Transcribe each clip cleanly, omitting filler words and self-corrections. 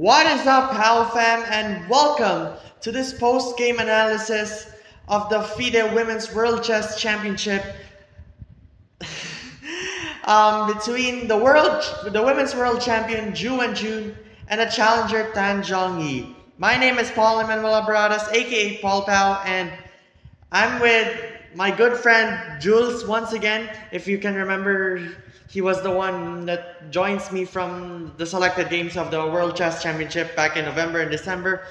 What is up, How fam, and welcome to this post-game analysis of the FIDE Women's World Chess Championship between the Women's World Champion Ju Wenjun and the Challenger Tan Zhongyi. My name is Paul Emmanuel Abradas, aka Paul Pao, and I'm with my good friend Jules once again. If you can remember, he was the one that joins me from the selected games of the World Chess Championship back in November and December.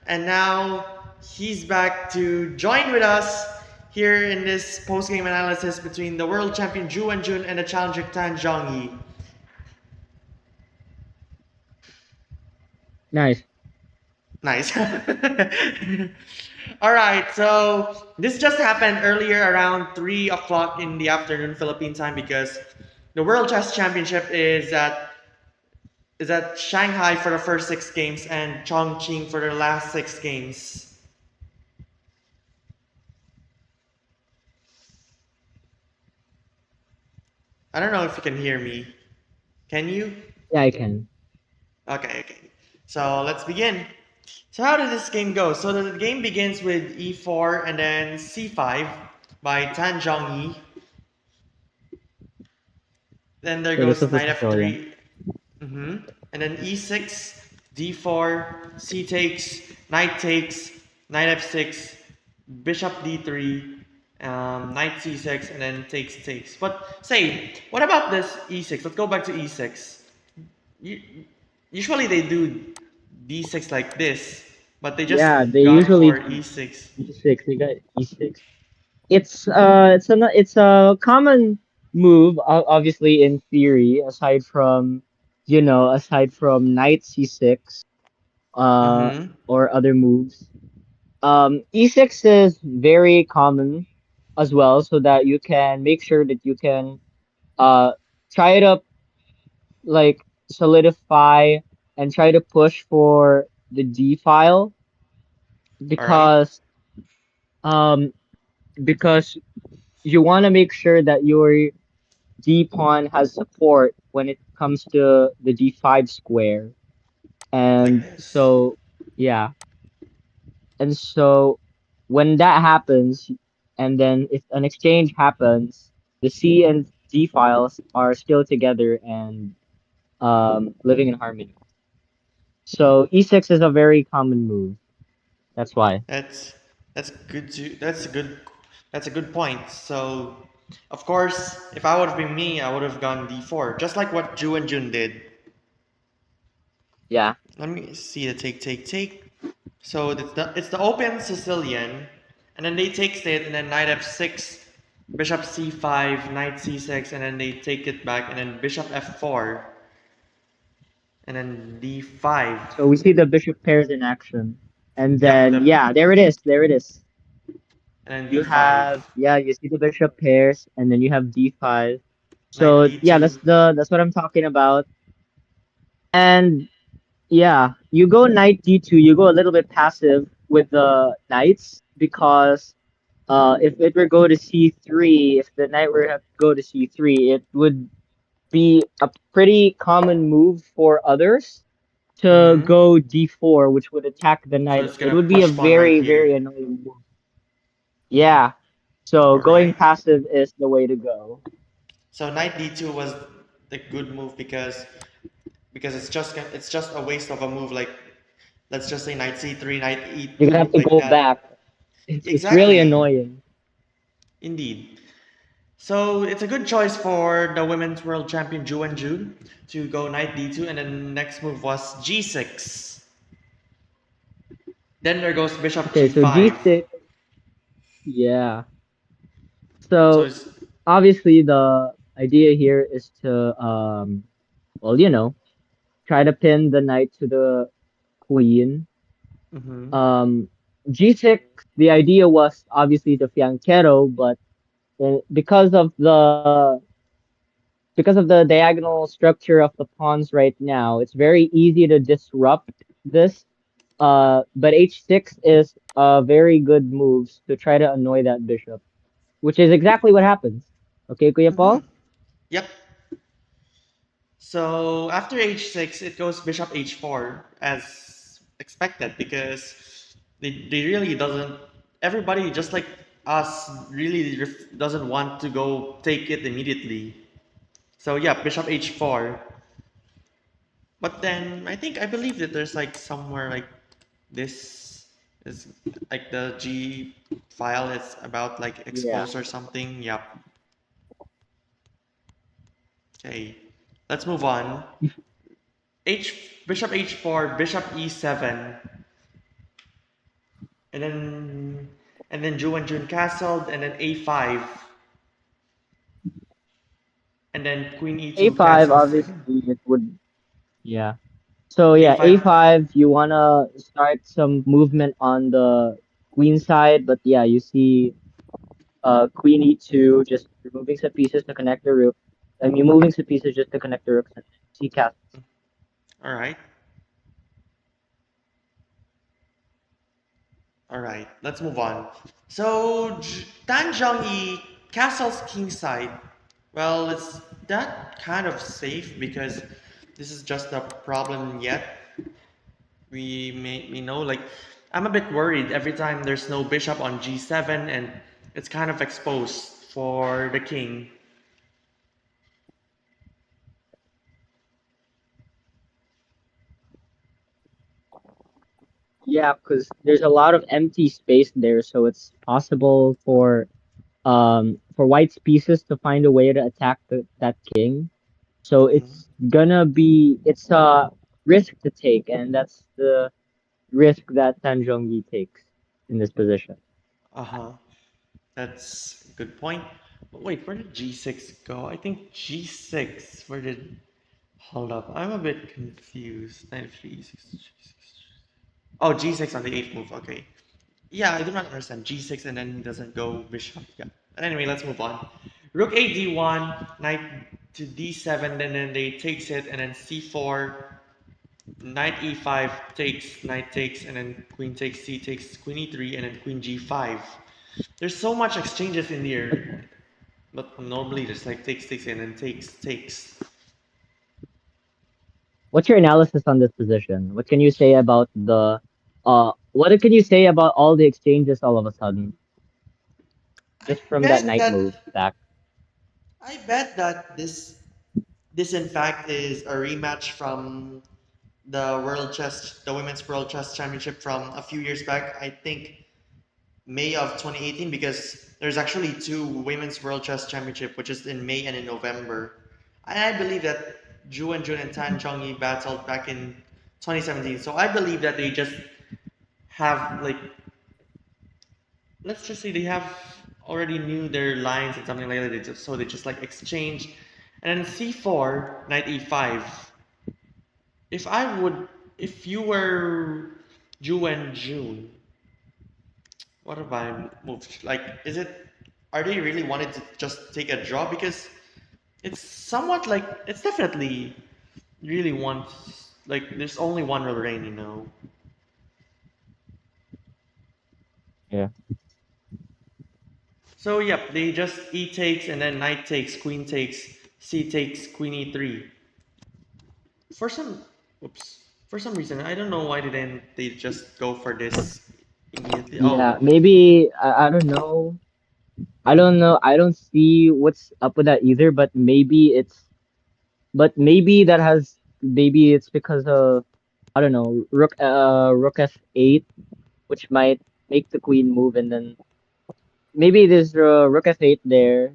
And now he's back to join with us here in this post-game analysis between the world champion Ju Wenjun and the challenger Tan Zhongyi. Nice. Nice. All right, so this just happened earlier around 3 o'clock in the afternoon Philippine time because the World Chess Championship is at Shanghai for the first 6 games and Chongqing for the last 6 games. I don't know if you can hear me. Can you? Yeah, I can. Okay. So let's begin. So how did this game go? So the game begins with e4 and then c5 by Tan Zhongyi. Then there So this goes was the knight tutorial. f3. And then e6, d4, c takes, knight f6, bishop d3, knight c6, and then takes. But say, what about this e6? Let's go back to e6. U- Usually they do d6 like this, but they just Yeah, they gone usually for do e6. e6. They got e6. It's a common move, obviously in theory, aside from knight c6, Mm-hmm. or other moves. E6 is very common as well, so that you can make sure that you can uh try to like solidify and try to push for the D file All right. because um because you want to make sure that your D pawn has support when it comes to the D5 square. Like And this. so yeah, and so when that happens, and then if an exchange happens, the C and D files are still together and living in harmony. So E6 is a very common move. That's why. That's that's good to that's a good point. So of course, if I would have been me, I would have gone d4, just like what Ju and Jun did. Yeah. Let me see the take. So it's the open Sicilian, and then they take it, and then knight f6, bishop c5, knight c6, and then they take it back, and then bishop f4, and then d5, So we see the bishop pairs in action. And yep, then yeah, there it is. There it is. and then You d5, have yeah, you see the bishop pairs and then you have d5. knight So yeah, d2. that's what I'm talking about. And yeah, you go knight d2, you go a little bit passive with the knights because if it were go to c3, if the knight were to go to c3, it would be a pretty common move for others to Mm-hmm. go d4, which would attack the So knight. it's It gonna would be a push pawn right very, here. very annoying move. Yeah. So All going right. passive is the way to go. So knight d2 was the good move because it's just a waste of a move. Like let's just say knight c3, knight You're gonna have e2, to like go that. back. It's really Exactly. annoying. Indeed. So it's a good choice for the women's world champion Ju Wenjun to go knight d2, and then next move was g6. Then there goes bishop Okay, so g5. g6, yeah. So So it's obviously the idea here is to well, try to pin the knight to the queen. mhm. Um g6, the idea was obviously the fianchetto, but because of the diagonal structure of the pawns right now, it's very easy to disrupt this. But h6 is a very good move to try to annoy that bishop, which is exactly what happens. Okay, Kuya Mhm. Paul? Yep. So after h6, it goes bishop h4 as expected because they really doesn't. Everybody just like us really doesn't want to go take it immediately. So yeah, bishop h4. But then I believe that there's like somewhere like this is like the G file is about like Yeah. expose or something. Yep. Okay. Let's move on. Bishop h4, bishop e7, and then Ju Wenjun castled, and then a5, and then queen e2 A5, castles obviously, again. it would. Yeah. So yeah, a5. A5, you wanna start some movement on the queen side, but yeah, you see Queen E2 just removing some pieces to connect the rook. I mean, moving some pieces just to connect the rooks and C cast. All right. All right. Let's move on. So Tan Zhongyi castles kingside. Well, it's that kind of safe because this is just a problem yet. We know like I'm a bit worried every time there's no bishop on g7 and it's kind of exposed for the king. Yeah, because there's a lot of empty space there, so it's possible for white's pieces to find a way to attack that king. So Hmm. it's a risk to take, and that's the risk that Tan Zhongyi takes in this position. Uh-huh. That's a good point. But wait, where did g6 go? I think g6. Where did? Hold up. I'm a bit confused. Knight of g6. Oh, g6 on the eighth move. Okay. Yeah, I do not understand. G6 and then he doesn't go bishop. Yeah. But anyway, let's move on. Rook a d1, knight to d7, and then they takes it, and then c4, knight e5 takes, knight takes, and then queen takes, c takes, queen e3, and then queen g5. There's so much exchanges in here, but normally just like takes, and then takes. What's your analysis on this position? What can you say about the what can you say about all the exchanges all of a sudden I just from that bet knight that move back? I bet that this in fact is a rematch from the women's world chess championship from a few years back. I think May of 2018 because there's actually two women's world chess championship which is in May and in November. And I believe that Ju Wenjun and Tan Zhongyi battled back in 2017. So I believe that they just have like let's just say they have already knew their lines and something like that. They just like exchange, and then c4 knight e5. If I would, if you were Ju and June, what have I moved? Like, is it? Are they really wanted to just take a draw? Because it's somewhat like it's definitely really wants like there's only one Lorraine, you know. Yeah. So yep, they just e takes and then knight takes, queen takes, c takes, queen e3. For some, oops, for some reason I don't know why didn't they just go for this immediately. Yeah, Oh, maybe I don't know. I don't know. I don't see what's up with that either, but maybe that has maybe it's because of I don't know, rook f8, which might make the queen move and then maybe there's rook f8 there.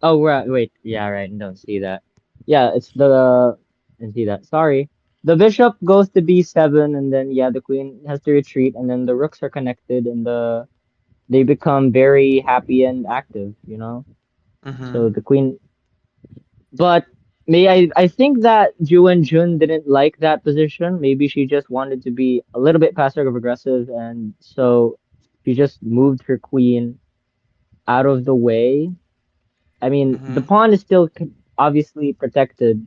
Oh, right. Wait. Yeah, right. Don't see that. Yeah, it's the. I see that. Sorry. The bishop goes to b7, and then yeah, the queen has to retreat, and then the rooks are connected, and they become very happy and active. mm-hmm. So the queen. But I think that Ju and Jun didn't like that position. Maybe she just wanted to be a little bit passive aggressive, and so she just moved her queen out of the way. I mean, the Mm-hmm. pawn is still obviously protected.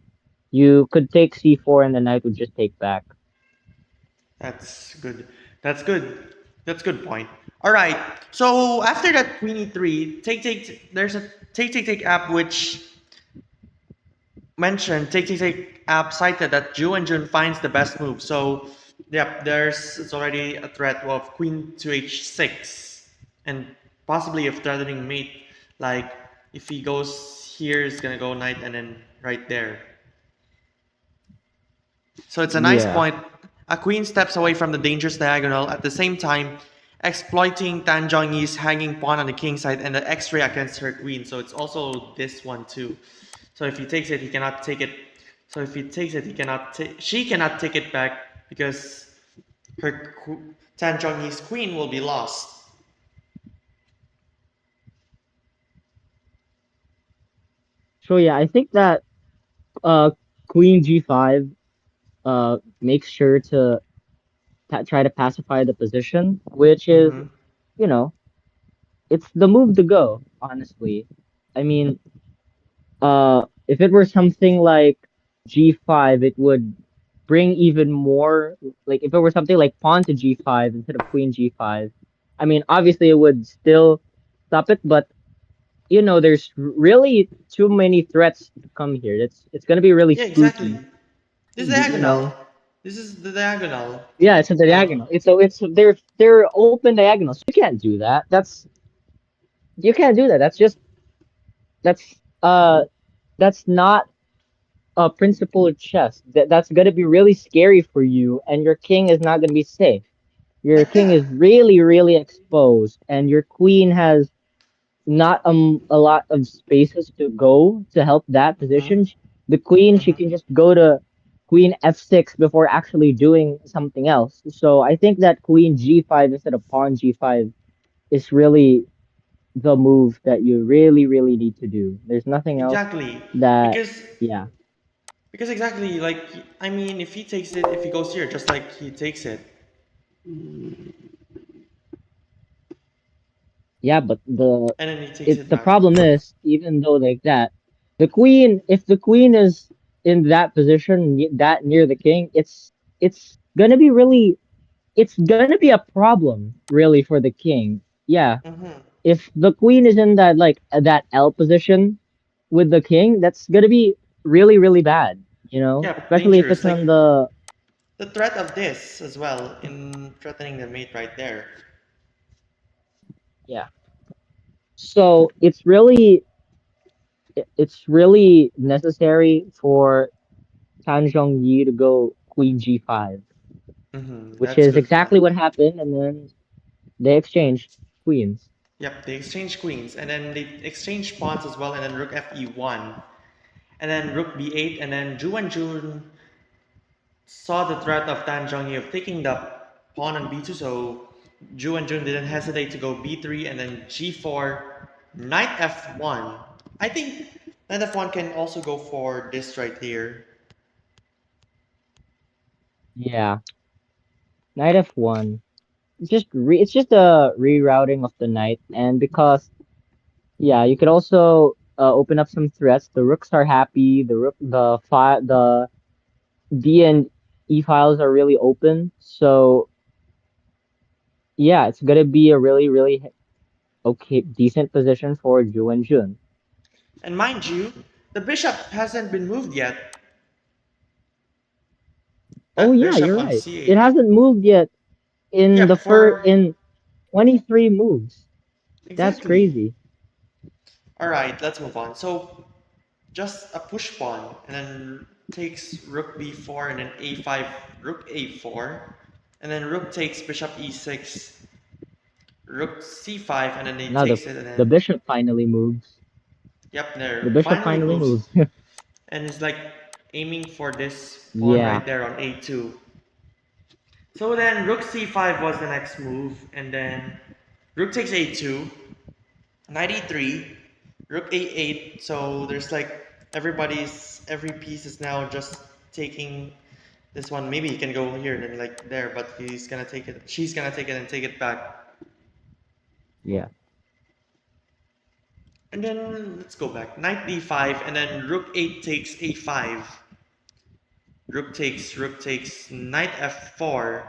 You could take c4 and the knight would just take back. That's good. That's good. That's good point. All right. So after that queen e3, take. There's a take app which mentioned, take app cited that Ju and Jun finds the best move. So, yep, there's it's already a threat of queen to h6, and possibly if threatening mate, like if he goes here, it's gonna go knight and then right there. So it's a nice Yeah. point. A queen steps away from the dangerous diagonal at the same time exploiting Tan Zhongyi's hanging pawn on the king side and the x-ray against her queen. So it's also this one too. So if he takes it, he cannot take it. So if he takes it, he cannot. She cannot take it back because her Tan Zhongyi's queen will be lost. So yeah, I think that uh Queen G5 makes sure to try to pacify the position, which is, Mm-hmm. you know, it's the move to go, honestly. I mean, if it were something like G5, it would bring even more, like if it were something like pawn to G5 instead of queen G5. I mean, obviously it would still stop it, but there's really too many threats to come here. It's gonna be really Yeah, exactly. spooky. This You diagonal. know, This is the diagonal. yeah, it's a Like, diagonal. It's they're open diagonals. You can't do that. You can't do that. That's uh that's not a principled chess. That's gonna be really scary for you, and your king is not gonna be safe. Your king is really, really exposed, and your queen has not a lot of spaces to go to help that mm-hmm, position. The queen, she mm-hmm. can just go to queen f6 before actually doing something else. So I think that queen g5 instead of pawn g5 is really the move that you really, really need to do. There's nothing else Exactly. that, Because yeah. because exactly like I mean if he takes it if he goes here just like he takes it. Yeah, but And then he takes it the back. problem is, even though like that, if the queen is in that position, that near the king, it's gonna be really, it's gonna be a problem really for the king. Yeah, Mm-hmm. if the queen is in that like that L position with the king, that's gonna be really, really bad. Yeah, Especially if dangerous. it's Like on the, the threat of this as well in threatening the mate right there. yeah. So it's really necessary for Tan Zhongyi to go queen g5, Mm-hmm. which That's is good exactly point. what happened, and then they exchanged queens. Yep, they exchange queens and then they exchange pawns as well and then rook fe1 and then rook b8 and then Ju and Jun saw the threat of Tan Zhongyi of taking the pawn on b2 so Ju and Jun didn't hesitate to go b3 and then g4 knight f1. I think knight f1 can also go for this right here. Yeah, knight f1. It's just a rerouting of the knight, and because yeah, you could also open up some threats. The rooks are happy. The D and E files are really open. So yeah, it's gonna be a really, really okay, decent position for Ju and Jun. And mind you, the bishop hasn't been moved yet. Oh That yeah, bishop you're on right. It c8. hasn't moved yet in Yep, for in 23 moves. That's exactly. crazy. Alright, let's move on. So just a push pawn and then takes rook b4 and then a5 rook a4 and then rook takes bishop e6 rook c5 and then he Now takes it and the then bishop finally moves. yep The there bishop finally finally moves moves. and it's like aiming for this pawn Yeah. right there on a2. So then rook c5 was the next move and then rook takes a2 knight e3 rook a8 so there's like every piece is now just taking this one. Maybe he can go here and then like there, but he's gonna take it. She's gonna take it and take it back. Yeah. And then let's go back. Knight d5 and then rook 8 takes a5. Rook takes knight f4.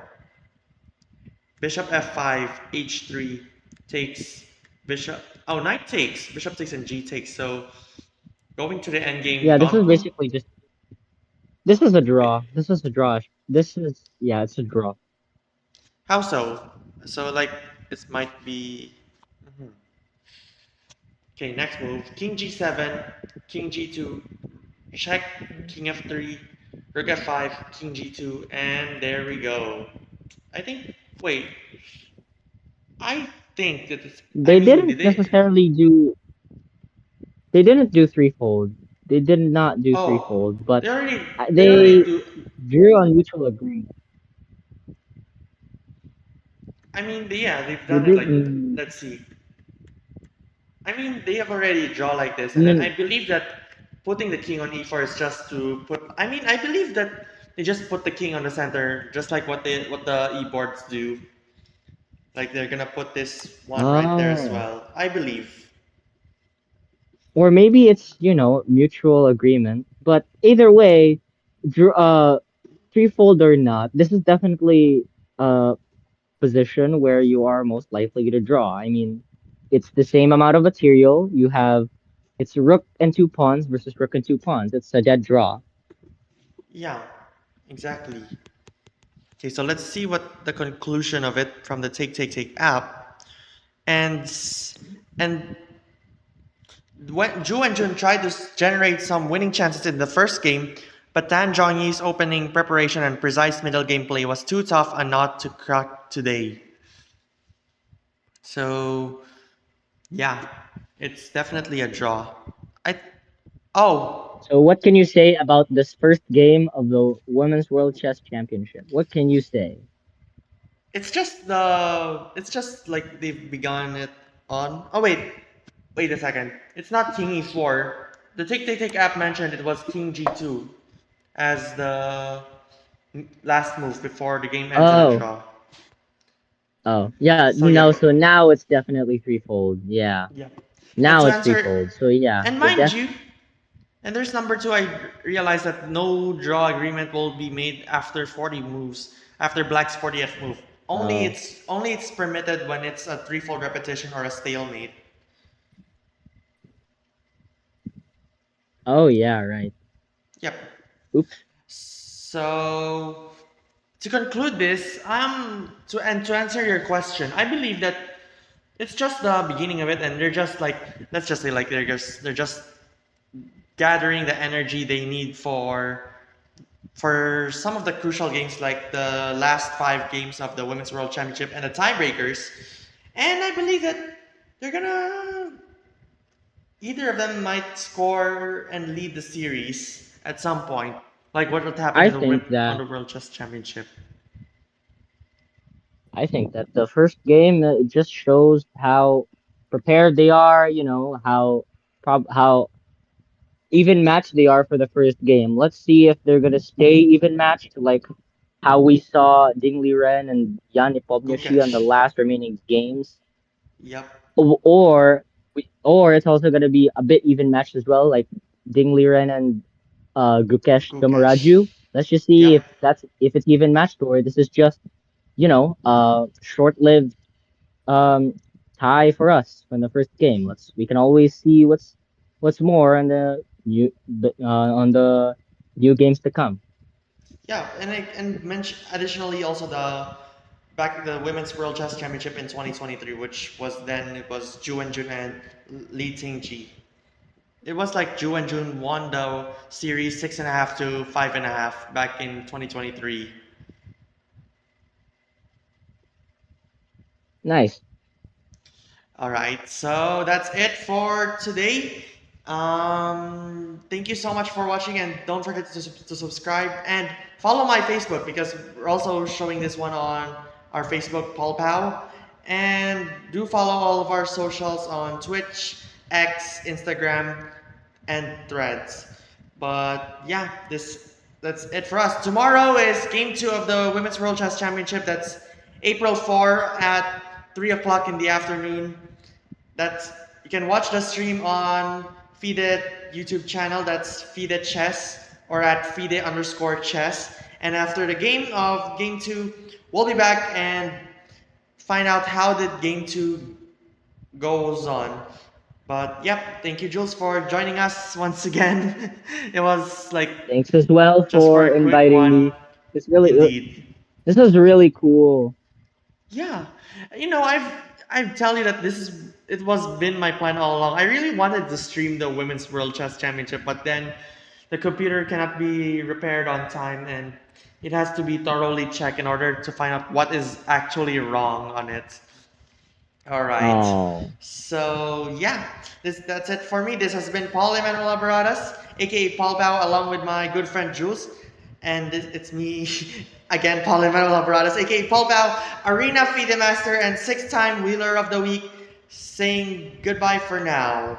Bishop f5, h3 takes bishop. Oh, knight takes. Bishop takes and g takes. So Going to the end game Yeah, this is gauntlet. basically just this is a Wait, draw. This is a draw. This is yeah, it's a draw. how so? So like this might be. Mhm. Okay, next move. King G7, King G2, check, King F3, Rook F5, King G2, and there we go. I think. Wait, I think that it's. I They mean, did didn't they? necessarily do they didn't do threefold. They did not do Oh, threefold, but they already. They already they do. drew on mutual agreement. I mean, yeah, they've They done it did. like. Let's see. I mean, they have already draw like this, I and then mean, I believe that putting the king on e4 is just to put. I mean, I believe that they just put the king on the center, just like what the e boards do. Like they're gonna put this one right there as oh, well. I believe. or maybe it's mutual agreement. But either way, drew threefold or not, this is definitely a position where you are most likely to draw. I mean, it's the same amount of material. It's rook and two pawns versus rook and two pawns. It's a dead draw. Yeah, exactly. Okay, so let's see what the conclusion of it from the Take app. And and when Ju Wenjun tried to generate some winning chances in the first game, but Tan Zhongyi's opening preparation and precise middle gameplay was too tough a nut to crack today. So yeah, it's definitely a draw. I oh, So what can you say about this first game of the Women's World Chess Championship? What can you say? it's just like they've begun it on. Oh wait a second. It's not King E4. The Take app mentioned it was King G2 as the last move before the game ends in a Oh, draw. oh, yeah, So yeah, so now it's definitely threefold. Yeah. yeah. And Now to it's answer, threefold. So yeah, and mind you, and there's number two. I realized that no draw agreement will be made after 40 moves after Black's 40th move. oh, Only it's permitted when it's a threefold repetition or a stalemate. oh yeah, right. Yep. Oops. So to conclude this, to answer your question, I believe that it's just the beginning of it, and they're just like let's just say like they're just gathering the energy they need for some of the crucial games like the last 5 games of the Women's World Championship and the tiebreakers. And I believe that they're gonna either of them might score and lead the series at some point, like what would happen I in the think on that the World Chess Championship. I think that the first game just shows how prepared they are, how even matched they are for the first game. Let's see if they're gonna stay even matched, like how we saw Ding Liren and Yan Nepomniachtchi on the Gukesh. last remaining games, Yep. or it's also gonna be a bit even matched as well, like Ding Liren and Gukesh Gukesh. Domaraju. Let's just see Yep. if it's even matched or this is just short-lived um tie for us from the first game. We can always see what's more on the new games to come. Yeah, and mention additionally also the back the Women's World Chess Championship in 2023, which was then it was Ju Wenjun and Li Tingji. It was like Ju Wenjun won the series 6.5 to 5.5 back in 2023. Nice. All right, so that's it for today. Thank you so much for watching, and don't forget to subscribe and follow my Facebook because we're also showing this one on our Facebook, Paul Pow. And do follow all of our socials on Twitch, X, Instagram, and Threads. But yeah, that's it for us. Tomorrow is game two of the Women's World Chess Championship. That's April 4 at 3 o'clock in the afternoon. That's you can watch the stream on Fide YouTube channel. That's Fide Chess or at Fide_chess. And after the game of game two, we'll be back and find out how did game two goes on. But yep, thank you, Jules, for joining us once again. It was like Thanks as well just for for a quick inviting one, me. It's really indeed. this is really cool. Yeah, you know, I tell you that it was been my plan all along. I really wanted to stream the Women's World Chess Championship, but then the computer cannot be repaired on time, and it has to be thoroughly checked in order to find out what is actually wrong on it. All right. Oh, So yeah, that's it for me. This has been Paul Emmanuel Alvaradas, aka Paul Bao, along with my good friend Jules, and it's me again, Paul Emmanuel Alvaradas, aka Paul Bao, Arena FIDE Master and six-time Wheeler of the Week, saying goodbye for now.